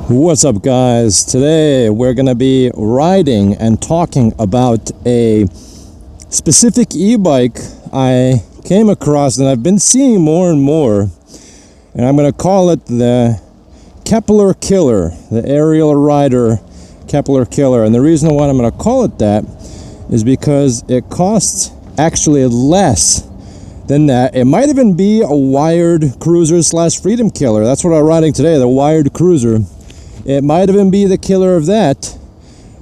What's up, guys? Today we're gonna be riding and talking about a specific e-bike I came across and I've been seeing more and more, and I'm gonna call it the Kepler Killer, the Aerial Rider Kepler Killer. And the reason why I'm gonna call it that is because it costs actually less than that. It might even be a wired cruiser slash freedom killer. That's what I'm riding today, the wired cruiser. It might even be the killer of that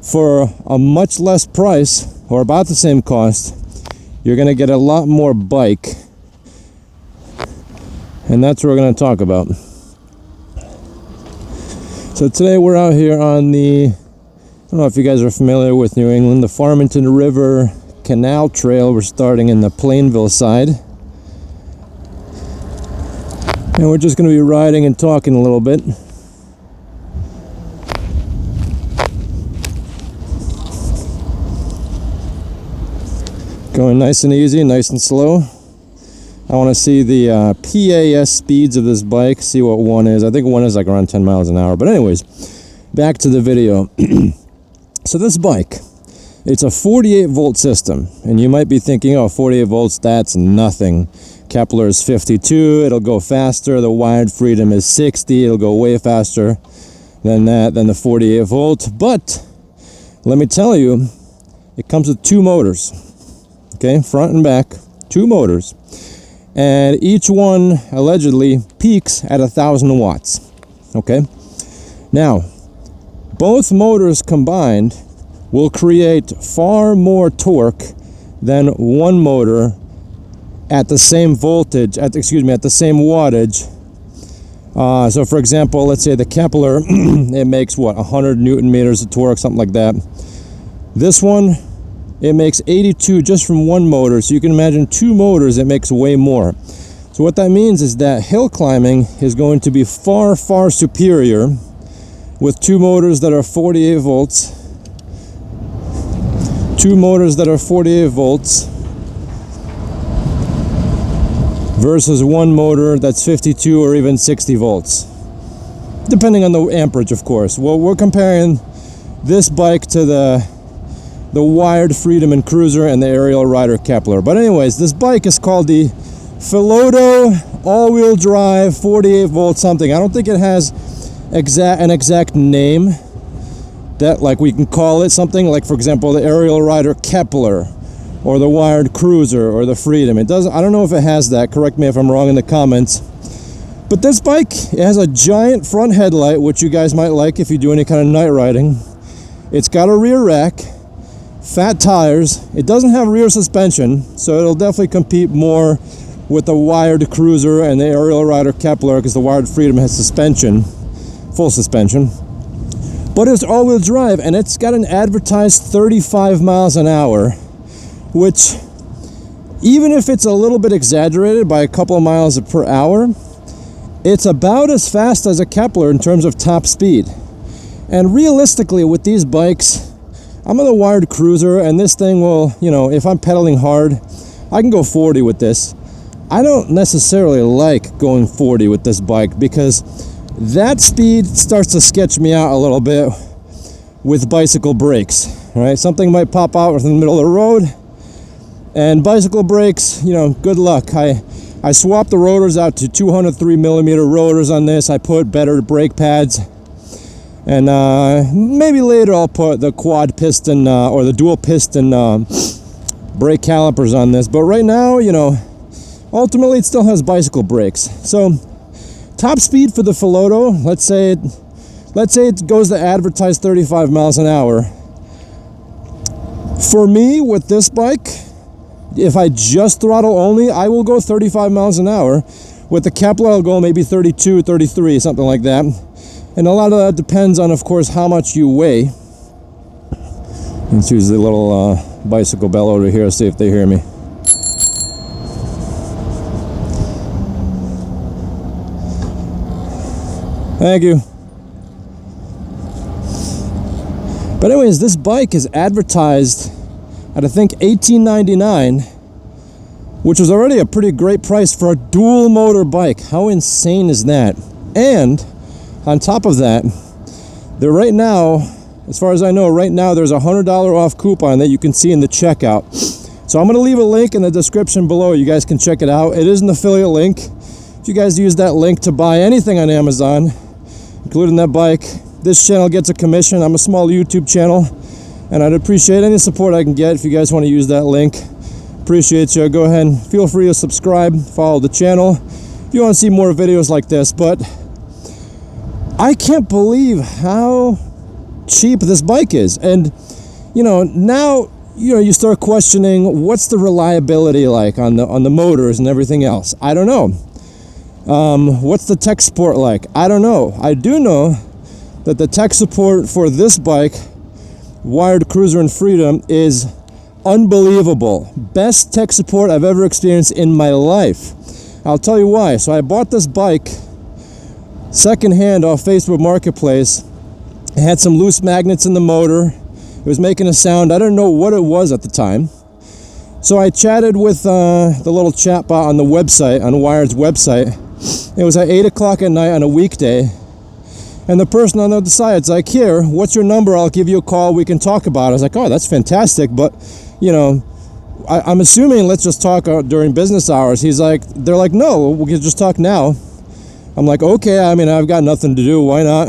for a much less price, or about the same cost. You're going to get a lot more bike, and that's what we're going to talk about. So today we're out here on the, I don't know if you guys are familiar with New England, the Farmington River Canal Trail. We're starting in the Plainville side, and we're just going to be riding and talking a little bit. Going nice and easy, nice and slow. I want to see the PAS speeds of this bike, see what one is. I think one is like around 10 miles an hour. But anyways, back to the video. So this bike, it's a 48 volt system. And you might be thinking, oh, 48 volts, that's nothing. Kepler is 52, it'll go faster. The wired freedom is 60, it'll go way faster than that, than the 48 volt. But let me tell you, it comes with two motors. Okay, front and back, two motors, and each one allegedly peaks at 1,000 watts. Okay, now both motors combined will create far more torque than one motor at the same voltage, at the same wattage. So for example, let's say the Kepler, it makes what, 100 Newton meters of torque, something like that. This one, it makes 82 just from one motor. So you can imagine two motors, it makes way more. So what that means is that hill climbing is going to be far, far superior with two motors that are 48 volts. Two motors that are 48 volts versus one motor that's 52 or even 60 volts. Depending on the amperage, of course. Well, we're comparing this bike to the wired Freedom and Cruiser and the Aerial Rider Kepler. But anyways, this bike is called the Filoto all-wheel drive 48 volt something. I don't think it has an exact name that like we can call it something like, for example, the Aerial Rider Kepler or the wired Cruiser or the Freedom. It doesn't, I don't know if it has that. Correct me if I'm wrong in the comments. But this bike, it has a giant front headlight, which you guys might like if you do any kind of night riding. It's got a rear rack, fat tires. It doesn't have rear suspension, so it'll definitely compete more with the wired Cruiser and the Aerial Rider Kepler, because the wired Freedom has suspension, full suspension. But it's all-wheel drive, and it's got an advertised 35 miles an hour, which, even if it's a little bit exaggerated by a couple of miles per hour, it's about as fast as a Kepler in terms of top speed. And realistically, with these bikes, I'm on the wired Cruiser, and this thing will, you know, if I'm pedaling hard, I can go 40 with this. I don't necessarily like going 40 with this bike because that speed starts to sketch me out a little bit with bicycle brakes, right? Something might pop out in the middle of the road, and bicycle brakes, you know, good luck. I swapped the rotors out to 203 millimeter rotors on this. I put better brake pads. And maybe later I'll put the quad piston or the dual piston brake calipers on this. But right now, you know, ultimately it still has bicycle brakes. So top speed for the Filoto, let's say it goes the advertised 35 miles an hour. For me, with this bike, if I just throttle only, I will go 35 miles an hour. With the Kepler, I'll go maybe 32, 33, something like that. And a lot of that depends on, of course, how much you weigh. Let's use the little bicycle bell over here, see if they hear me. Thank you. But anyways, this bike is advertised at I think $18.99, which was already a pretty great price for a dual motor bike. How insane is that? And on top of that, there right now, as far as I know, right now there's a $100 off coupon that you can see in the checkout. So I'm going to leave a link in the description below. You guys can check it out. It is an affiliate link. If you guys use that link to buy anything on Amazon, including that bike, this channel gets a commission. I'm a small YouTube channel, and I'd appreciate any support I can get if you guys want to use that link. Appreciate you. Go ahead and feel free to subscribe, follow the channel if you want to see more videos like this. But I can't believe how cheap this bike is. And now you start questioning, what's the reliability like on the motors and everything else? I don't know. What's the tech support like? I don't know. I do know that the tech support for this bike, Wired Cruiser and Freedom, is unbelievable. Best tech support I've ever experienced in my life. I'll tell you why. So I bought this bike secondhand off Facebook Marketplace. It had some loose magnets in the motor. It was making a sound. I didn't know what it was at the time. So I chatted with the little chatbot on the website, on Wired's website. It was at 8 o'clock at night on a weekday. And the person on the other side's like, here, what's your number? I'll give you a call. We can talk about it. I was like, oh, that's fantastic. But, I'm assuming let's just talk during business hours. They're like, no, we can just talk now. I'm like, okay, I've got nothing to do. Why not?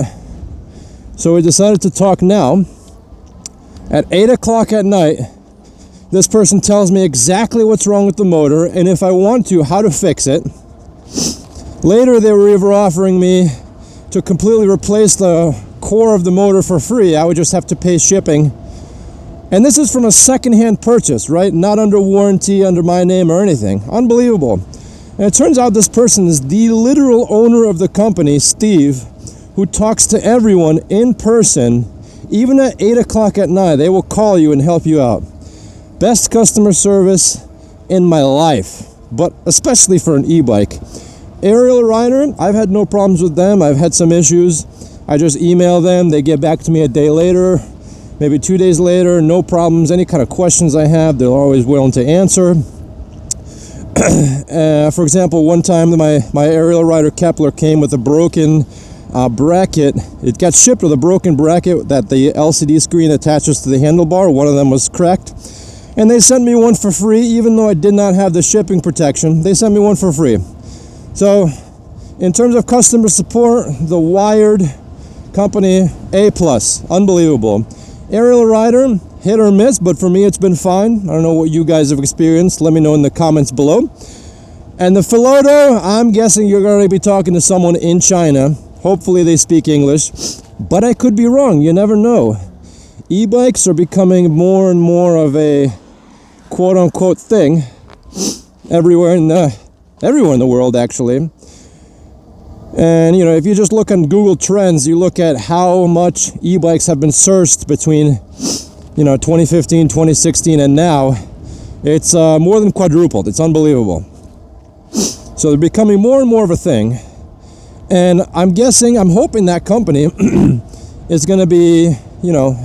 So we decided to talk now. At 8 o'clock at night, this person tells me exactly what's wrong with the motor, and if I want to, how to fix it. Later, they were even offering me to completely replace the core of the motor for free. I would just have to pay shipping. And this is from a secondhand purchase, right? Not under warranty, under my name or anything. Unbelievable. And it turns out this person is the literal owner of the company, Steve, who talks to everyone in person. Even at 8 o'clock at night, they will call you and help you out. Best customer service in my life, but especially for an e-bike. Aerial Rider, I've had no problems with them. I've had some issues. I just email them. They get back to me a day later, maybe 2 days later. No problems. Any kind of questions I have, they're always willing to answer. For example, one time my Aerial Rider Kepler came with a broken bracket. It got shipped with a broken bracket that the LCD screen attaches to the handlebar. One of them was cracked. And they sent me one for free, even though I did not have the shipping protection. They sent me one for free. So, in terms of customer support, the Wired company, A+, unbelievable. Aerial Rider, hit or miss, but for me it's been fine. I don't know what you guys have experienced. Let me know in the comments below. And the Filoto, I'm guessing you're going to be talking to someone in China. Hopefully they speak English, but I could be wrong. You never know. E-bikes are becoming more and more of a quote-unquote thing everywhere in the world, actually. And if you just look on Google Trends, you look at how much e-bikes have been searched between 2015, 2016, and now, it's more than quadrupled. It's unbelievable. So they're becoming more and more of a thing. And I'm hoping that company is going to be,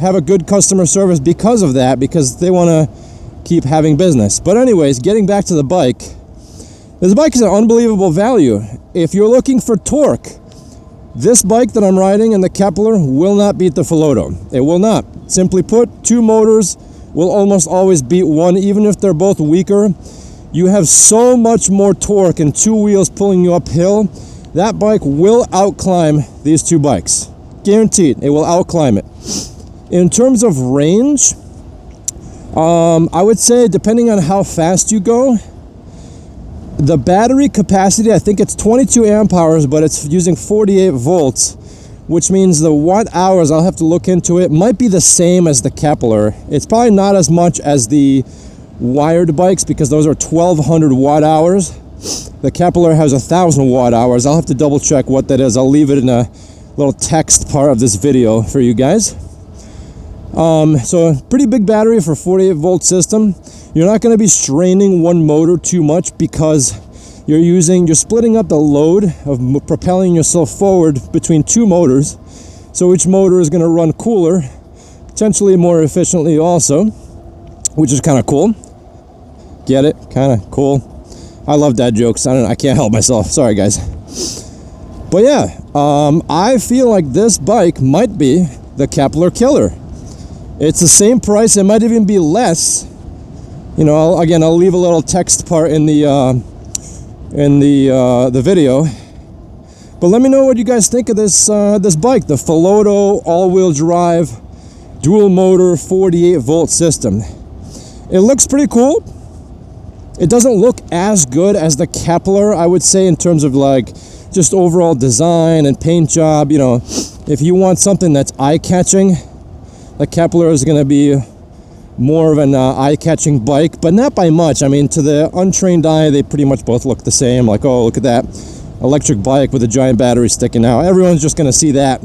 have a good customer service because of that, because they want to keep having business. But anyways, getting back to the bike, this bike is an unbelievable value. If you're looking for torque, this bike that I'm riding in the Kepler will not beat the Filoto. It will not. Simply put, two motors will almost always beat one, even if they're both weaker. You have so much more torque and two wheels pulling you uphill. That bike will outclimb these two bikes. Guaranteed, it will outclimb it. In terms of range, I would say, depending on how fast you go, the battery capacity, I think it's 22 amp hours, but it's using 48 volts, which means the watt hours, I'll have to look into it, might be the same as the Kepler. It's probably not as much as the Wired bikes, because those are 1200 watt hours. The Kepler has 1000 watt hours. I'll have to double check what that is. I'll leave it in a little text part of this video for you guys. So pretty big battery for 48 volt system. You're not going to be straining one motor too much, because you're splitting up the load of propelling yourself forward between two motors. So each motor is going to run cooler, potentially more efficiently also, which is kind of cool. Get it? Kind of cool. I love dad jokes. I can't help myself. Sorry, guys. But yeah, I feel like this bike might be the Kepler killer. It's the same price. It might even be less. You know, I'll leave a little text part in the video. But let me know what you guys think of this bike, the Feloto all-wheel drive, dual motor, 48 volt system. It looks pretty cool. It doesn't look as good as the Kepler, I would say, in terms of like just overall design and paint job. You know, if you want something that's eye-catching, the Kepler is going to be more of an eye-catching bike, but not by much. I mean, to the untrained eye, they pretty much both look the same. Like, oh, look at that electric bike with a giant battery sticking out. Everyone's just going to see that.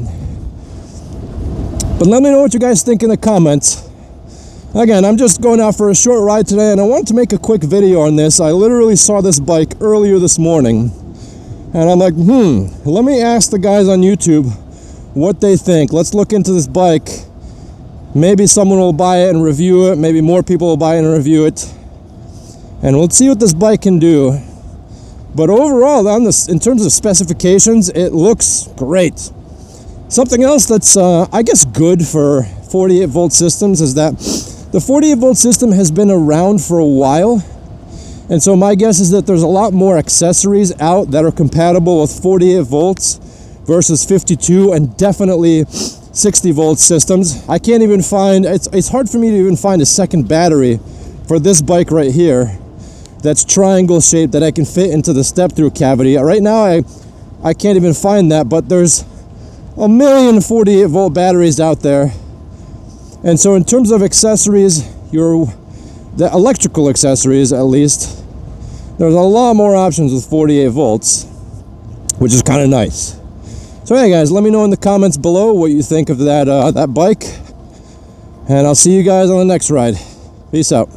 But let me know what you guys think in the comments. Again, I'm just going out for a short ride today, and I wanted to make a quick video on this. I literally saw this bike earlier this morning, and I'm like, let me ask the guys on YouTube what they think. Let's look into this bike. Maybe someone will buy it and review it. Maybe more people will buy it and review it. And we'll see what this bike can do. But overall, in terms of specifications, it looks great. Something else that's, I guess, good for 48 volt systems is that the 48 volt system has been around for a while. And so my guess is that there's a lot more accessories out that are compatible with 48 volts versus 52 and definitely 60 volt systems. I can't even find, it's hard for me to even find a second battery for this bike right here that's triangle shaped that I can fit into the step through cavity. Right now I can't even find that, but there's a million 48 volt batteries out there. And so in terms of accessories, the electrical accessories at least, there's a lot more options with 48 volts, which is kind of nice. So hey guys, let me know in the comments below what you think of that bike, and I'll see you guys on the next ride. Peace out.